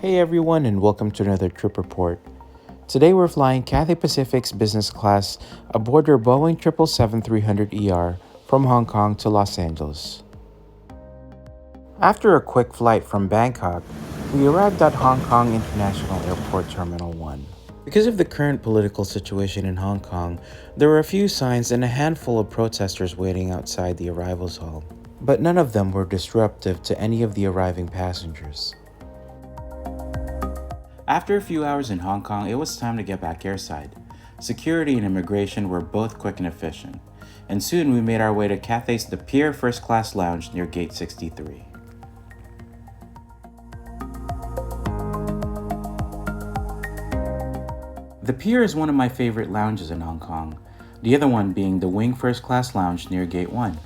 Hey everyone, and welcome to another trip report. Today we're flying Cathay Pacific's business class aboard their Boeing 777-300ER from Hong Kong to Los Angeles. After a quick flight from Bangkok, we arrived at Hong Kong International Airport Terminal 1. Because of the current political situation in Hong Kong, there were a few signs and a handful of protesters waiting outside the arrivals hall, but none of them were disruptive to any of the arriving passengers. After a few hours in Hong Kong, it was time to get back airside. Security and immigration were both quick and efficient, and soon we made our way to Cathay's The Pier First Class Lounge near Gate 63. The Pier is one of my favorite lounges in Hong Kong, the other one being the Wing First Class Lounge near Gate 1.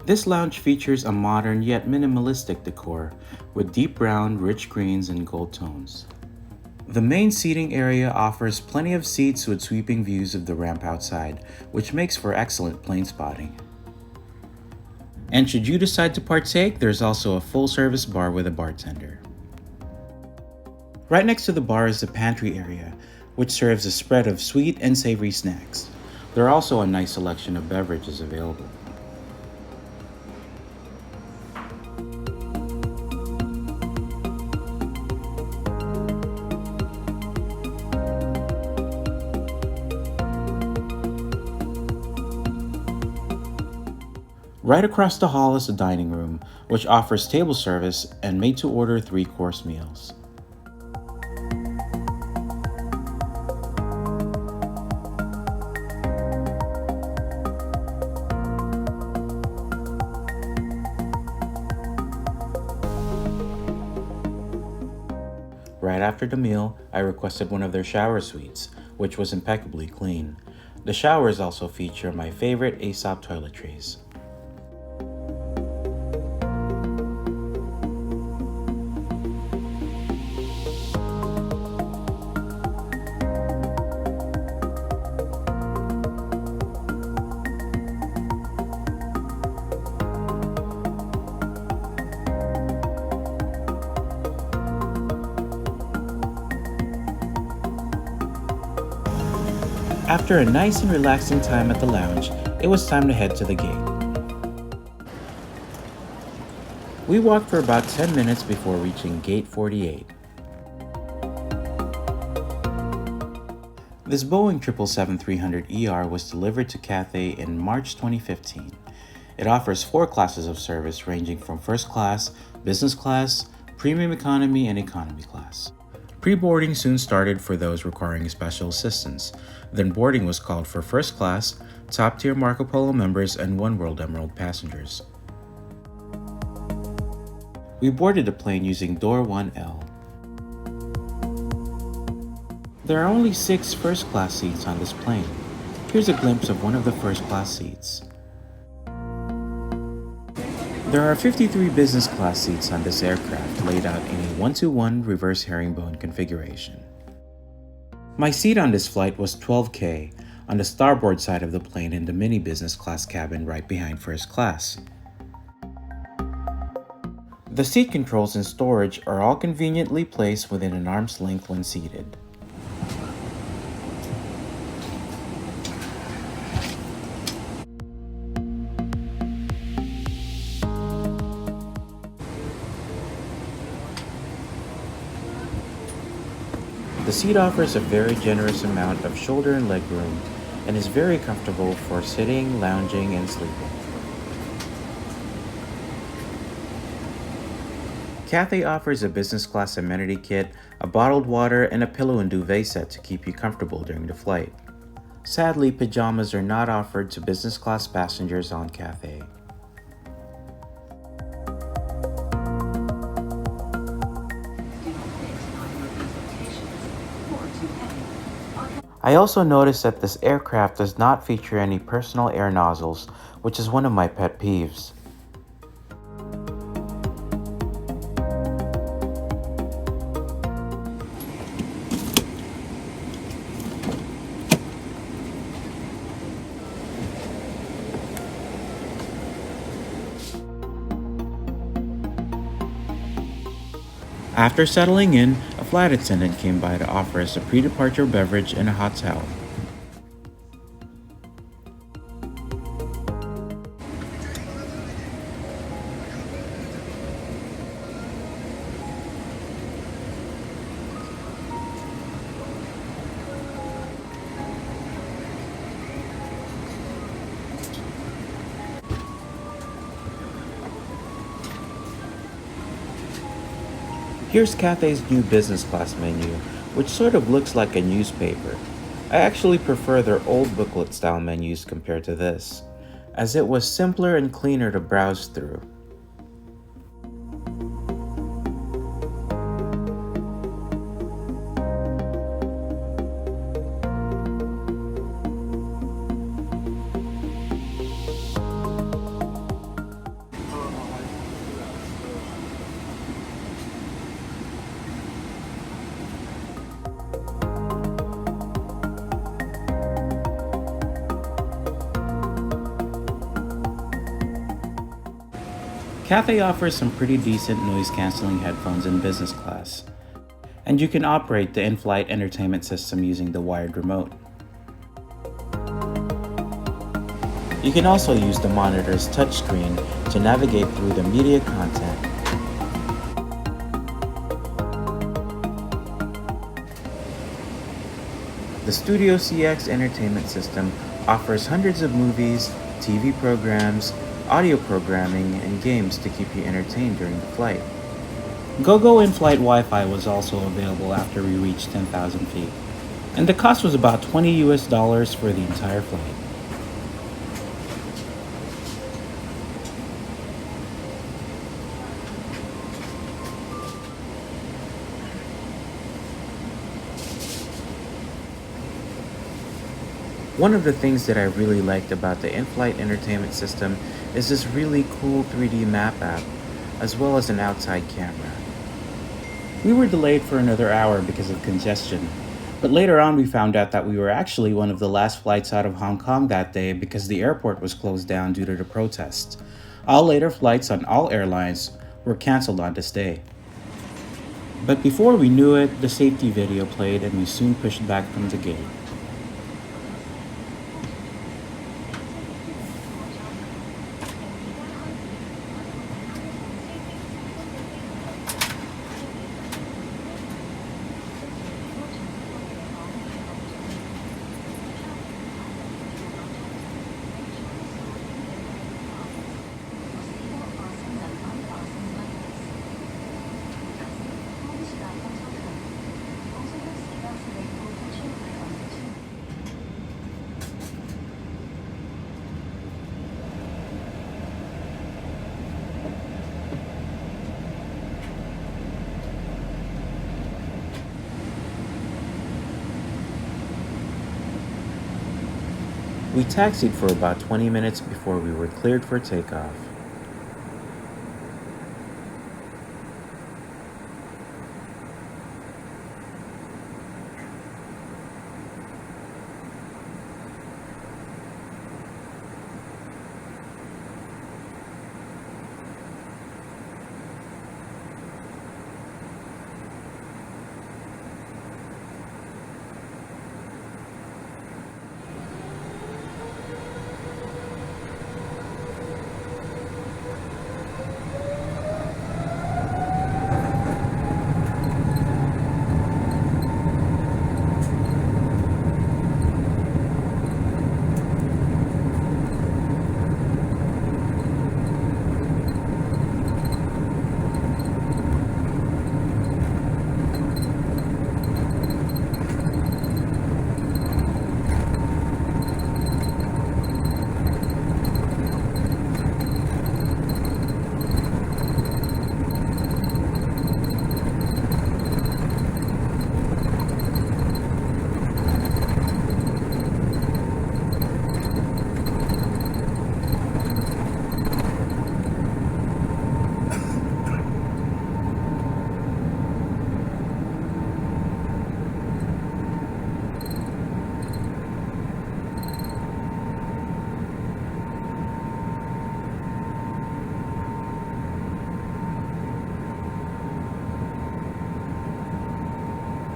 This lounge features a modern yet minimalistic decor with deep brown, rich greens, and gold tones. The main seating area offers plenty of seats with sweeping views of the ramp outside, which makes for excellent plane spotting. And should you decide to partake, there's also a full-service bar with a bartender. Right next to the bar is the pantry area, which serves a spread of sweet and savory snacks. There are also a nice selection of beverages available. Right across the hall is the dining room, which offers table service and made-to-order 3-course meals. Right after the meal, I requested one of their shower suites, which was impeccably clean. The showers also feature my favorite Aesop toiletries. After a nice and relaxing time at the lounge, it was time to head to the gate. We walked for about 10 minutes before reaching Gate 48. This Boeing 777-300ER was delivered to Cathay in March 2015. It offers 4 classes of service ranging from first class, business class, premium economy, and economy class. Pre-boarding soon started for those requiring special assistance. Then boarding was called for first class, top-tier Marco Polo members, and Oneworld Emerald passengers. We boarded the plane using door 1L. There are only 6 first-class seats on this plane. Here's a glimpse of one of the first-class seats. There are 53 business class seats on this aircraft laid out in a 1-to-1 reverse herringbone configuration. My seat on this flight was 12K, on the starboard side of the plane in the mini business class cabin right behind first class. The seat controls and storage are all conveniently placed within an arm's length when seated. The seat offers a very generous amount of shoulder and leg room and is very comfortable for sitting, lounging, and sleeping. Cathay offers a business class amenity kit, a bottled water, and a pillow and duvet set to keep you comfortable during the flight. Sadly, pajamas are not offered to business class passengers on Cathay. I also noticed that this aircraft does not feature any personal air nozzles, which is one of my pet peeves. After settling in, a flight attendant came by to offer us a pre-departure beverage and a hot towel. Here's Cathay's new business class menu, which sort of looks like a newspaper. I actually prefer their old booklet style menus compared to this, as it was simpler and cleaner to browse through. Cathay offers some pretty decent noise-canceling headphones in business class, and you can operate the in-flight entertainment system using the wired remote. You can also use the monitor's touchscreen to navigate through the media content. The Studio CX entertainment system offers hundreds of movies, TV programs, audio programming, and games to keep you entertained during the flight. GoGo in-flight Wi-Fi was also available after we reached 10,000 feet, and the cost was about $20 for the entire flight. One of the things that I really liked about the in-flight entertainment system is this really cool 3D map app, as well as an outside camera. We were delayed for another hour because of congestion, but later on we found out that we were actually one of the last flights out of Hong Kong that day because the airport was closed down due to the protests. All later flights on all airlines were cancelled on this day. But before we knew it, the safety video played and we soon pushed back from the gate. We taxied for about 20 minutes before we were cleared for takeoff.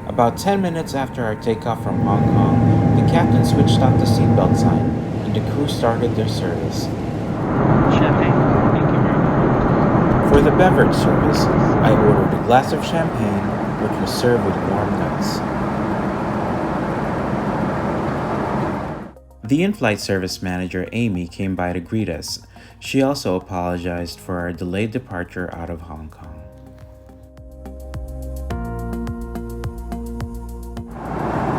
About 10 minutes after our takeoff from Hong Kong, the captain switched off the seatbelt sign and the crew started their service. Champagne, thank you very much. For the beverage service, I ordered a glass of champagne, which was served with warm nuts. The in-flight service manager, Amy, came by to greet us. She also apologized for our delayed departure out of Hong Kong.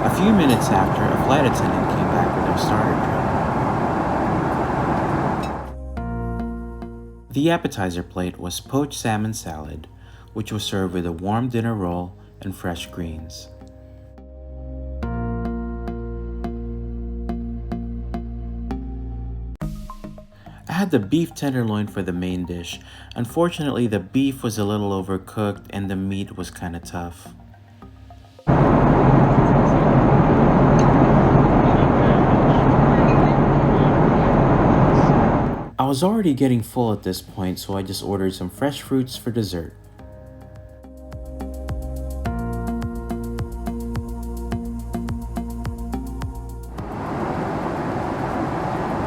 A few minutes after, a flight attendant came back with our starter tray. The appetizer plate was poached salmon salad, which was served with a warm dinner roll and fresh greens. I had the beef tenderloin for the main dish. Unfortunately, the beef was a little overcooked and the meat was kind of tough. I was already getting full at this point, so I just ordered some fresh fruits for dessert.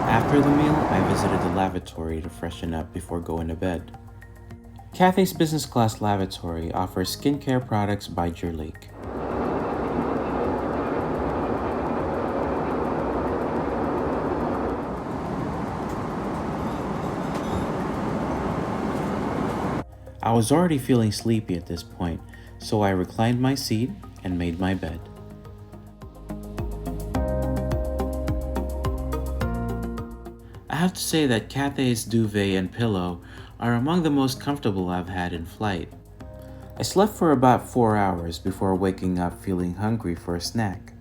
After the meal, I visited the lavatory to freshen up before going to bed. Cathay's business class lavatory offers skincare products by Lake. I was already feeling sleepy at this point, so I reclined my seat and made my bed. I have to say that Cathay's duvet and pillow are among the most comfortable I've had in flight. I slept for about 4 hours before waking up feeling hungry for a snack.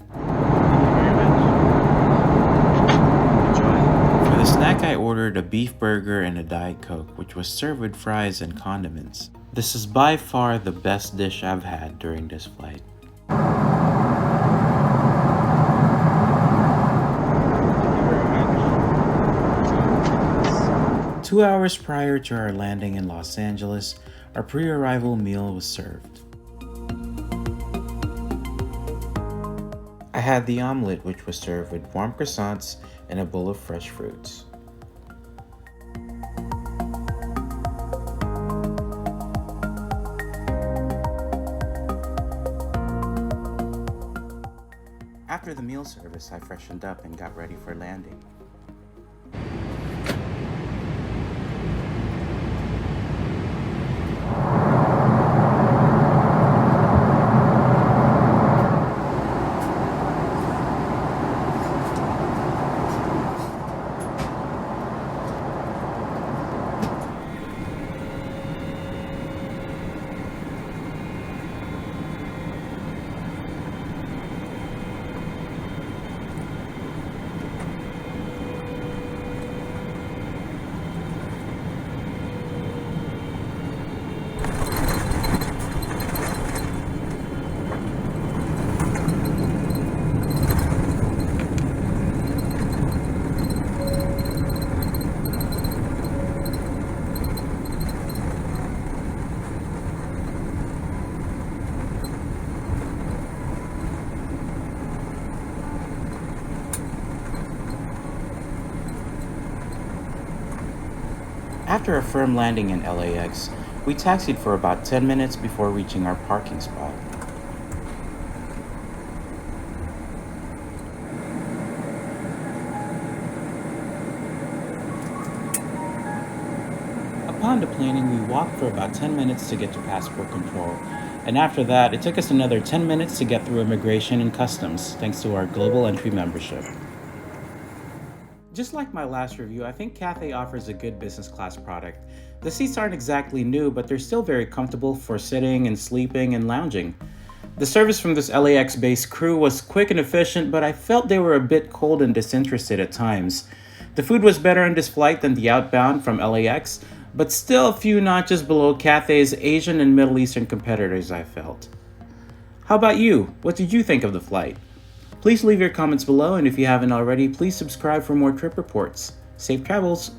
For the snack, I ordered a beef burger and a Diet Coke, which was served with fries and condiments. This is by far the best dish I've had during this flight. 2 hours prior to our landing in Los Angeles, our pre-arrival meal was served. I had the omelet, which was served with warm croissants and a bowl of fresh fruits. After the meal service, I freshened up and got ready for landing. After a firm landing in LAX, we taxied for about 10 minutes before reaching our parking spot. Upon deplaning, we walked for about 10 minutes to get to passport control, and after that, it took us another 10 minutes to get through immigration and customs, thanks to our global entry membership. Just like my last review, I think Cathay offers a good business class product. The seats aren't exactly new, but they're still very comfortable for sitting and sleeping and lounging. The service from this LAX-based crew was quick and efficient, but I felt they were a bit cold and disinterested at times. The food was better on this flight than the outbound from LAX, but still a few notches below Cathay's Asian and Middle Eastern competitors, I felt. How about you? What did you think of the flight? Please leave your comments below, and if you haven't already, please subscribe for more trip reports. Safe travels!